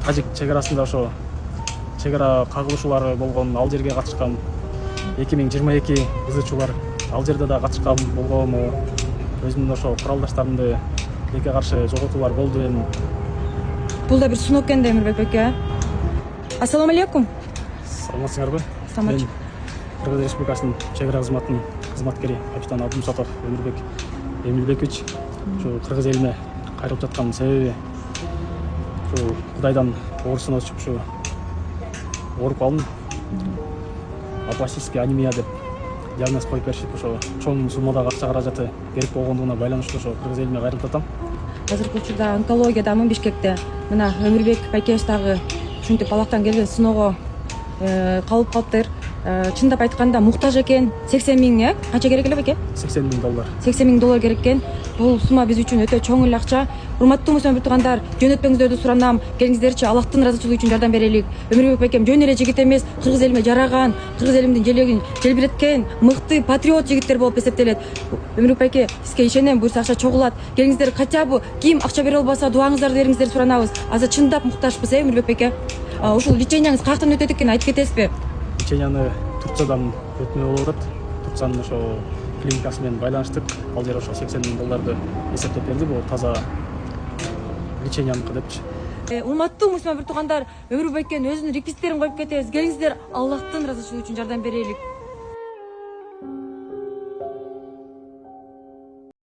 Тажик чегарасында ошо чегара кагылышуулары болгон, ал жерге катышкан 2022 ызычуулар ал жерде да катышкан болгон. Өзүмдүн ошо куралдаштарымды элекке каршы жоготуулар болду эми. Бул да бир суноо экен да Эмирбек беке. Ассаламу алейкум. Саламатсыңарбы? Саламатчы. Кыргыз Республикасынын чегара кызматынын кызматкери капитан Абдумсатов Эмирбек Эмилбекович ушу кыргыз элине кайрылып жаткан себеби ушу Кудайдан оорусуна түшүп ушу ооруп калдым. Апластическая анемия деп диагноз коюп беришип ошо чоң суммадагы акча каражаты керек болгондугуна байланыштуу ошо кыргыз элине кайрылып жатам. Азыркы учурда онкология дамын Бишкекте. Мына Эмирбек байкеш дагы ушинтип балактан келген сыноого калып калыптыр. Чындап айтканда муктаж экен. 80 миң, канча керек эле беке? 80 миң доллар. 80 миң доллар керек экен. Бул сумма биз үчүн өтө чоң эле акча. Урматтуу мусулман туугандар, жөнөтпөңүздөрдү суранам. Келиңиздерчи Аллахтын ыраазычылыгы үчүн жардам берелик. Эмирбек бекем жөн эле жигит эмес, кыргыз элиме жараган, кыргыз элимдин желегин желбиреткен мыкты патриот жигиттер болуп эсептелет. Эмирбек беке, сизге ишенем, буюрса акча чогулат. Келиңиздер, хотя бы ким акча бере албаса, дуаңыздарды бериңиздер суранабыз. Азыр чындап муктажбыз, Эмирбек беке. Ушул леченияңыз каяктан өтөт экен айтып кетесизби? Леченияны Турциядан өтмө болуп атат. Турциянын ошо клиникасы менен байланыштык. Ал жер ошо 80 миң долларды эсептеп берди. Бул таза леченияныкы депчи. Урматтуу мусулман туугандар, Эмирбек беке өзүнүн реквизиттерин коюп кетебиз. Келиңиздер, Аллахтын ыраазычылыгы үчүн жардам берелик.